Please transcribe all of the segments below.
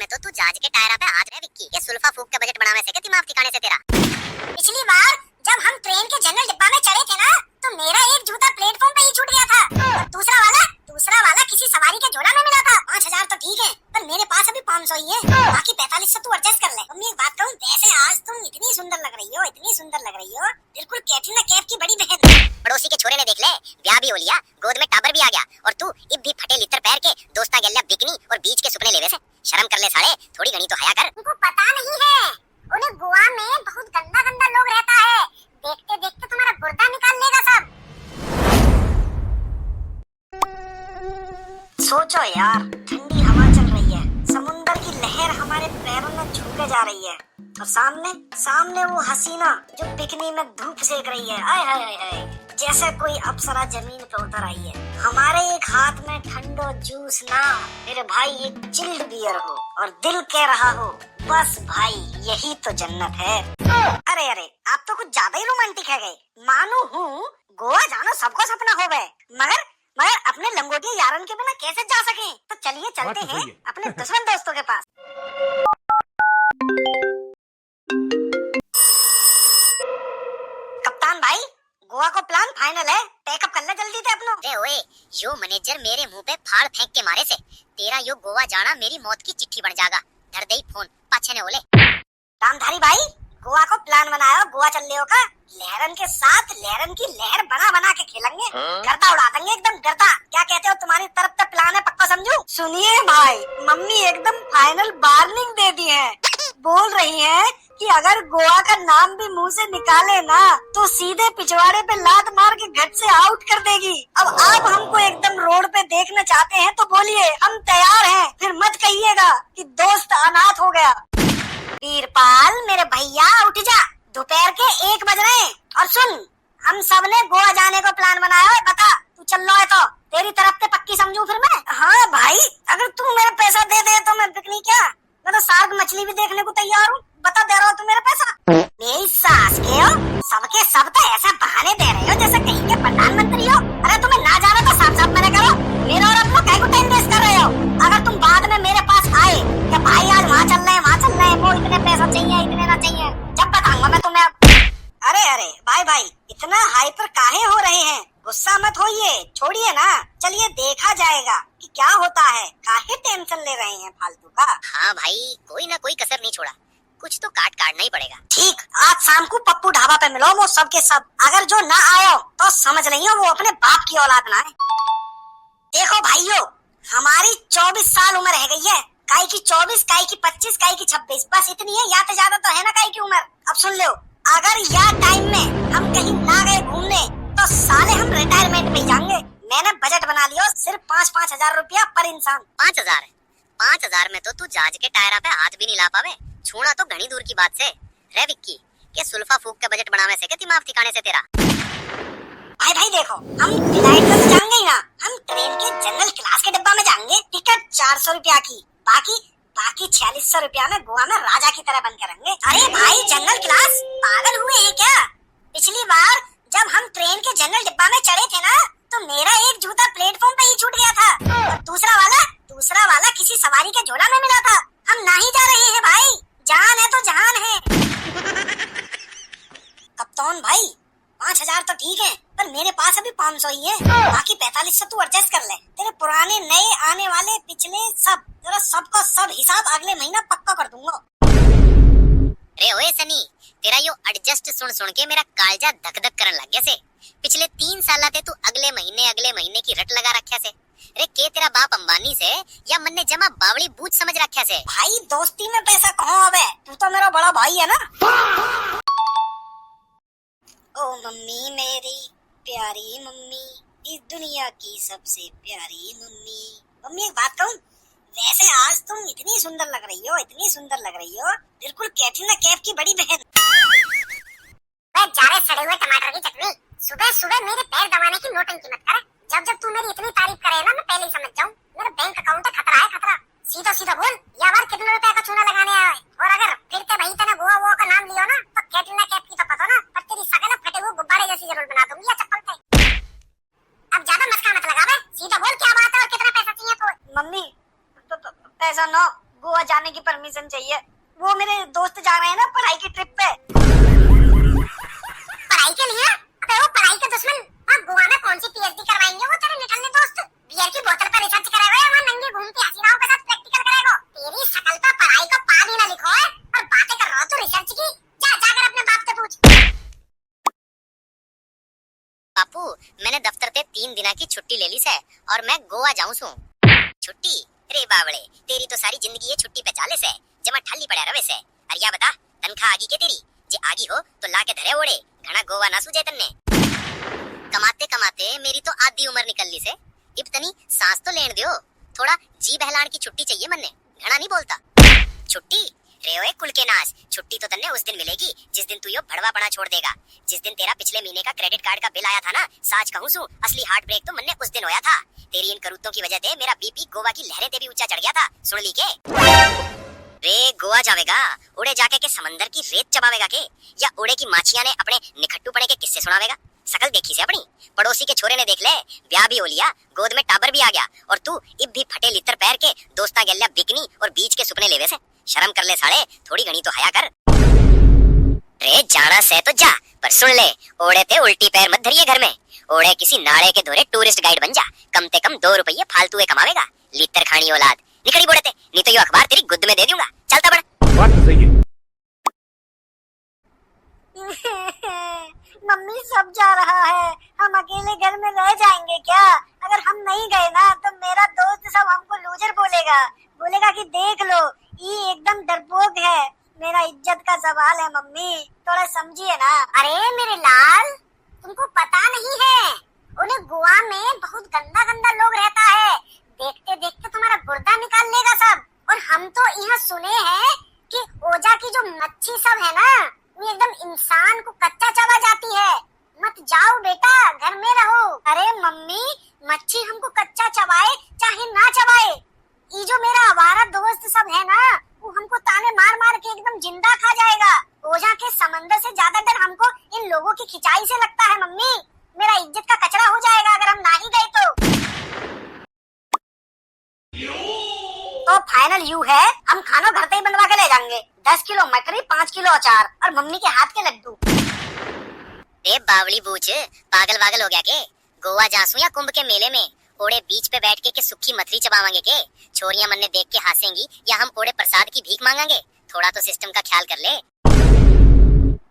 में तो तू जहाज के टायरा पे हाथ रहे विक्की। ये सुल्फा फूक के बजट बनावे से क्या दिमाग ठिकाने से तेरा। पिछली बार जब हम ट्रेन के जनरल डिब्बा में चढ़े थे ना, तो मेरा एक जूता प्लेटफॉर्म पे ही छूट गया था और दूसरा वाला किसी सवारी के झोला में मिला था। 5000 तो ठीक है, पर मेरे पास अभी 500 ही है, बाकी 45 से तू एडजस्ट कर ले। मम्मी एक बात कहूँ, वैसे आज तुम इतनी सुंदर लग रही हो, बिल्कुल कैटरीना कैफ की बड़ी बहन। पड़ोसी के छोरे ने देख ले, ब्याह भी हो लिया, गोद में टाबर भी आ गया, और तू इब भी फटे लितर पैर के दोस्ता गल्ला बिकनी और बीच के सुपने लेवे से। शर्म कर ले साले, थोड़ी घनी तो हया कर। उनको पता नहीं है, उन्हें गोवा में बहुत गंदा लोग रहता है, देखते देखते तुम्हारा गुर्दा निकाल लेगा सब। सोचो यार, ठंडी हवा चल रही है, समुंदर की लहर हमारे पैरों में छूके जा रही है, और सामने वो हसीना जो बिकनी में धूप सेक रही है। आय हाय हाय हाय, जैसे कोई अप्सरा जमीन पे उतर आई है। हमारे एक हाथ में ठंडो जूस ना, मेरे भाई एक चिल्ड बियर हो और दिल कह रहा हो बस भाई यही तो जन्नत है। अरे आप तो कुछ ज्यादा ही रोमांटिक है गए। मानू हूँ, गोवा जाना सबको सपना हो गए, मगर अपने लंगोटिया यारन के बिना कैसे जा सके। तो चलिए चलते हैं अपने दुश्मन दोस्तों के पास। कप्तान भाई, गोवा को प्लान फाइनल है, पैकअप कर ले जल्दी से अपनो। अरे ओए, यो मैनेजर मेरे मुंह पे फाड़ फेंक के मारे से तेरा यो गोवा जाना मेरी मौत की चिट्ठी बन जाएगा। धर दे फोन, पाछे ने ओले। रामधारी भाई, गोवा को प्लान बनाया, गोवा चल लियो का। लहरन के साथ लहरन की लहर बना के खेलेंगे, गर्दा उड़ा देंगे एकदम गर्दा। क्या कहते हो, तुम्हारी तरफ से प्लान है, पक्का समझू। सुनिए भाई, मम्मी एकदम फाइनल वार्निंग दे दी है, बोल रही है कि अगर गोवा का नाम भी मुंह से निकाले ना, तो सीधे पिछवाड़े पे लात मार के घर से आउट कर देगी। अब आप हमको एकदम रोड पे देखना चाहते हैं तो बोलिए, हम तैयार हैं, फिर मत कहिएगा कि दोस्त अनाथ हो गया। वीरपाल मेरे भैया उठ जा, दोपहर के 1 बज रहे हैं। और सुन, हम सब ने गोवा जाने को प्लान बनाया है, बता तू चल लो है तो तेरी तरफ से पक्की समझू फिर मैं। हाँ भाई, अगर तू मेरा पैसा दे दे तो मैं पिकनिक क्या, मैं तो सार्क मछली भी देखने को तैयार हूँ। बता, दे रहा हो तू मेरा पैसा? मेरी सास के हो, सबके सब तो ऐसा बहाने दे रहे हो जैसे कहीं के प्रधानमंत्री हो। अरे तुम्हें ना जाना तो साफ मैंने करो, मेरा और अपना काहे को टाइम वेस्ट कर रहे हो। अगर तुम बाद में मेरे पास आए कि भाई आज वहाँ चल रहे हैं, वो इतने पैसा चाहिए, इतने ना चाहिए, जब बताऊंगा मैं तुम्हें। अरे भाई इतना हाइपर काहे हो रहे हैं, गुस्सा मत होइए, छोड़िए ना, चलिए देखा जाएगा कि क्या होता है। काहे टेंशन ले रहे हैं फालतू का। हाँ भाई, कोई ना कोई कसर नहीं छोड़ा, कुछ तो काटना ही पड़ेगा। ठीक, आज शाम को पप्पू ढाबा पे मिलो, वो सब के सब। अगर जो ना आयो तो समझ नहीं हो वो अपने बाप की औलाद ना है। देखो भाइयों, हमारी 24 साल उम्र रह गई है, काई की 24, काई की 25, काई की 26, बस इतनी है। या तो ज्यादा तो है ना काई की उम्र। अब सुन लो, अगर या टाइम में हम कहीं ना गए घूमने तो साले हम रिटायरमेंट में जाएंगे। मैंने बजट बना लिया, सिर्फ 5-5 हजार रुपया पर इंसान। 5,000 में तो तू जहाज के टायरा पे हाथ भी नहीं ला पावे, छूना तो घनी दूर की बात से। रे विक्की, के सुल्फा फूक के बजट बनावे से क्या दिमाग ठिकाने से तेरा। भाई देखो, हम फ्लाइट में तो जाएंगे ही ना, हम ट्रेन के जनरल क्लास के डिब्बा में जाएंगे। टिकट 400 रुपया की, बाकी 4600 रुपया में गोवा में राजा की तरह बन के रहेंगे। अरे भाई, जनरल क्लास, पागल हुए हैं क्या? पिछली बार जब हम ट्रेन के जनरल डिब्बा में चढ़े थे ना, तो मेरा एक जूता प्लेटफॉर्म पे ही छूट गया था, और दूसरा वाला किसी सवारी के झोला में मिला था। हम ना ही जा रहे हैं भाई, जान है तो जहान है। कप्तान भाई, 5000 तो ठीक है, पर मेरे पास अभी 500 ही है, बाकी 45 से तू एडजस्ट कर ले। तेरे पुराने नए आने वाले पिछले सब, तेरा सबका सब हिसाब अगले महीना पक्का कर दूंगा। रे ओए सनी, तेरा यो एडजस्ट सुन के मेरा कालजा धक धक करन लग गया से। पिछले 3 साल तू अगले महीने की रट लगा रखा से। रे के तेरा बाप अंबानी से या मन ने जमा बावड़ी बूझ समझ रखा से। भाई दोस्ती में पैसा कहाँ आवे, तू तो मेरा बड़ा भाई है ना। ओ मम्मी मेरी प्यारी मम्मी, इस दुनिया की सबसे प्यारी मम्मी। मम्मी एक बात कहूँ, वैसे आज तुम इतनी सुंदर लग रही हो, बिल्कुल कैटरीना कैफ की बड़ी बहन। जा रहे सड़े हुए टमाटर की चटनी, सुबह मेरे पैर दबाने की नौटंकी मत कर। जब तू मेरी इतनी तारीफ करे ना, मैं पहले ही समझ जाऊँ मेरा बैंक अकाउंट है खतरा। सीधा बोल, या बार कितने रुपए का चूना लगाने आया है। और अगर फिर से वही तना गोवा का नाम लियो ना, तो कैटरीना कैफ की तो पता ना, पर तेरी शकल फटे हुए गुब्बारे जैसी जरूर बना दूंगी, या चप्पल पे। अब ज्यादा मस्का मत लगा बे, सीधा बोल क्या बात है और कितना पैसा चाहिए तो। मम्मी पैसा ना, गोवा गोवा जाने की परमिशन चाहिए। वो मेरे दोस्त जा रहे हैं ना पढ़ाई की ट्रिप पे। पढ़ाई के लिए? अबे वो पढ़ाई के दुश्मन, वहाँ गोवा में कौन सी पीएचडी करवाएंगे वो तेरे निकलने दोस्त? बियर की बोतल पर रिसर्च कराएगा या वहाँ नंगे घूम के हसीनाओं के साथ प्रैक्टिकल कराएगा? तेरी शकल पर पढ़ाई को पा भी ना लिखो है और बातें कर रहा हो तू रिसर्च की। जा जाकर अपने बाप से पूछ। बापू, मैंने दफ्तर से 3 दिना की छुट्टी ले ली से और मैं गोवा जाऊं सू। छुट्टी? रे बावड़े, तेरी तो सारी जिंदगी ये छुट्टी पे चाले से जमा ठाली पड़ा रवे से। अरे या बता, तनखा आगी के तेरी? जे आगी हो तो लाके धरे ओड़े, घना गोवा ना सूझे तन्ने। कमाते कमाते मेरी तो आधी उम्र निकल ली से, इब तनी सांस तो लेने दियो। थोड़ा जी बहलान की छुट्टी चाहिए मन्ने, घना नहीं बोलता। छुट्टी? रे ओए कुल के नाश, छुट्टी तो तन्ने उस दिन मिलेगी जिस दिन तू यो भड़वा पना छोड़ देगा। जिस दिन तेरा पिछले महीने का क्रेडिट कार्ड का बिल आया था ना, साच कहूं सू असली हार्ट ब्रेक तो मन्ने उस दिन होया था। तेरी इन करूतों की वजह से मेरा बीपी गोवा की लहरें ते भी ऊंचा चढ़ गया था, सुन ली के? रे गोवा जावेगा, उड़े जाके के समंदर की रेत चबावेगा के, या उड़े की माछिया ने अपने निखट्टू पड़े के किस्से सुनावेगा? सकल देखी से अपनी पड़ोसी के छोरे ने देख ले, ब्याह भी हो लिया, गोद में टाबर भी आ गया, और तू इब भी फटे लितर पैर के दोस्ता गैल्या बिकनी और बीच के सुपने लेवे से। शर्म कर ले साले, थोड़ी घनी तो हया कर। रे जाना से तो जा, पर सुन ले, ओड़े ते उल्टी पैर मत धरिए घर में। ओड़े किसी नाड़े के धोरे टूरिस्ट गाइड बन जा, कम से कम 2 रुपये फालतू कमावेगा। लितर खानी औलाद, निकली बोड़े ते, नहीं तो ये अखबार तेरी गुद में दे दूंगा। चलता बड़ा। बात तो सही है। मम्मी सब जा रहा है, हम अकेले घर में रह जाएंगे क्या? अगर हम नहीं गए ना तो मेरा दोस्त सब हमको लूजर बोलेगा, बोलेगा कि देख लो ये एकदम डरपोक है। मेरा इज्जत का सवाल है मम्मी, थोड़ा समझिए ना। अरे मेरे लाल, तुमको पता नहीं है, उन्हें गोवा में बहुत गंदा गंदा लोग रहता है। देखते देखते तुम्हारा गुर्दा निकाल लेगा सब। और हम तो यहाँ सुने हैं कि ओजा की जो मच्छी सब है ना, वो एकदम इंसान को कच्चा चबा जाती है। मत जाओ बेटा, घर में रहो। अरे मम्मी, मच्छी हमको कच्चा चबाए चाहे ना चबाए, ये जो मेरा आवारा दोस्त सब है ना, वो हमको ताने मार मार के एकदम जिंदा खा जाएगा। ओजा के समंदर से ज्यादा डर हमको इन लोगों की खिंचाई से लगता है मम्मी। मेरा इज्जत का कचरा हो जाएगा अगर हम ना ही गए तो फाइनल यू है, हम खाना घर से ही बनवा के ले जाएंगे। 10 किलो मकरी, 5 किलो अचार और मम्मी के हाथ के लड्डू। ए बावली बूच, पागल वागल हो गया के? गोवा जासू या कुंभ के मेले में ओड़े बीच पे बैठ के सुखी मथरी चबावांगे के? छोरियां मन्ने देख के हंसेंगी या हम ओड़े प्रसाद की भीख मांगेंगे? थोड़ा तो सिस्टम का ख्याल कर ले।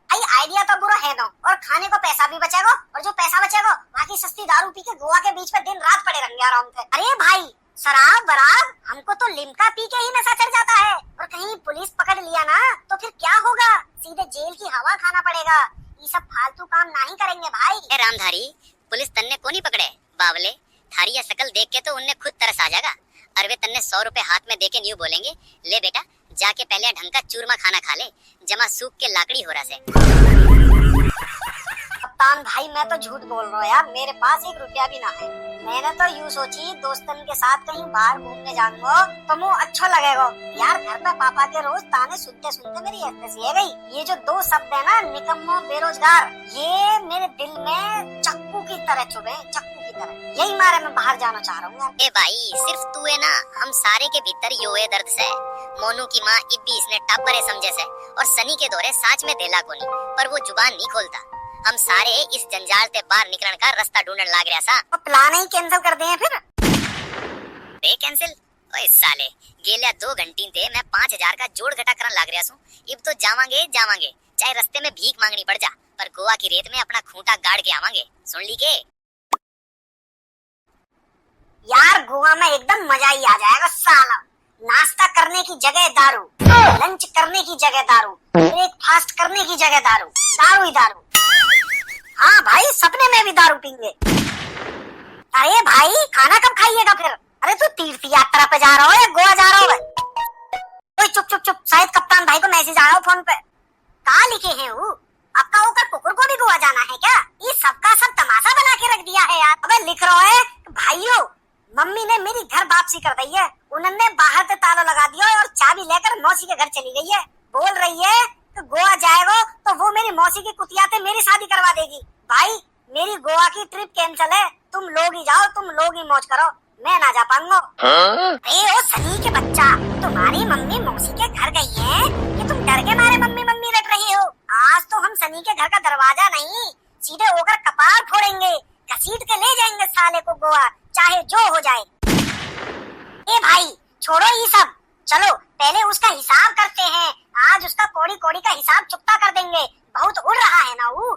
भाई आइडिया तो बुरा है ना, और खाने को पैसा भी बचेगा, और जो पैसा बचेगा वहाँ की सस्ती दारू पी के गोवा के बीच पे दिन रात पड़े रहेंगे आराम से। अरे भाई, शराब बराब हमको तो लिमका पी के ही नशा चढ़ जाता है, और कहीं पुलिस पकड़ लिया ना तो फिर क्या होगा? सीधे जेल की हवा खाना पड़ेगा। ये सब फालतू काम नहीं करेंगे भाई। ए रामधारी, पुलिस तन्ने को नहीं पकड़े बावले, थारी या शकल देख के तो उन्हें खुद तरस आ जाएगा। अरवे तन्ने 100 रुपए हाथ में देके न्यू बोलेंगे, ले बेटा जाके पहले ढंग का चूरमा खाना खा ले, जमा सूख के लाकड़ी हो रहा से। कप्तान भाई, मैं तो झूठ बोल रहा हूँ यार, मेरे पास 1 रुपया भी ना है। मैंने तो यूँ सोची दोस्तन के साथ कहीं बाहर घूमने जाऊंगा तो मुझे अच्छा लगेगा यार। घर पे पापा के रोज ताने सुनते सुनते मेरी ऐसी है गई। ये जो 2 शब्द है ना, निकम्मो बेरोजगार, ये मेरे दिल में चक्कू की तरह चुभे, चक्कू की तरह। यही मारे मैं बाहर जाना चाह रहा हूँ यार। ए भाई, सिर्फ तू है ना, हम सारे के भीतर योए दर्द से। मोनू की माँ इब्बी इसने टापरे समझे से, और सनी के दौरे साच में देला कोनी, पर वो जुबान नहीं खोलता। हम सारे इस जंजाल से बाहर निकलने का रास्ता ढूंढने लग रहा सा। तो प्लान ही कैंसिल कर दें फिर? बे कैंसिल? ओए साले, गेल्या 2 घंटी थे मैं 5000 का जोड़ घटा करन लग रहा हूँ। इब तो जावांगे, चाहे रास्ते में भीख मांगनी पड़ जा, पर गोवा की रेत में अपना खूंटा गाड़ के आवांगे। सुन ली के? यार गोवा में एकदम मजा ही आ जाएगा साला। नाश्ता करने की जगह दारू, लंच करने की जगह दारू, ब्रेकफास्ट करने की जगह दारू, दारू ही दारू। हाँ भाई, सपने में भी दारू पीएंगे। अरे भाई, खाना कब खाइएगा फिर? अरे तू तीर्थ यात्रा पे जा रहा हो या गोवा जा रहा हो? ओए चुप चुप चुप, शायद कप्तान भाई को मैसेज आया हो फोन पे। कहाँ लिखे हैं वो? आपका होकर कुकुर को भी गोवा जाना है क्या? ये सबका सब तमाशा बना के रख दिया है यार। अबे लिख रहा है भाइयों, मम्मी ने मेरी घर वापसी कर दी है। उन्होंने बाहर से ताला लगा दिया है और चाबी लेकर मौसी के घर चली गई है। बोल रही है कि गोवा जाएगा तो वो मेरी मौसी की कुतिया से मेरी शादी करवा देगी। भाई मेरी गोवा की ट्रिप कैंसिल है, तुम लोग ही जाओ, तुम लोग ही मौज करो। मैं ना जा पाऊंगा। ओ सनी के बच्चा, तुम्हारी मम्मी मौसी के घर गई है कि तुम डर के मारे मम्मी मम्मी रट रही हो? आज तो हम सनी के घर का दरवाजा नहीं, सीधे होकर कपार फोड़ेंगे, घसीट के ले जाएंगे साले को गोवा, चाहे जो हो जाए। ए भाई छोड़ो ये सब, चलो पहले उसका हिसाब करते हैं। आज उसका कौड़ी कौड़ी का हिसाब चुकता कर देंगे। बहुत उड़ रहा है ना वो,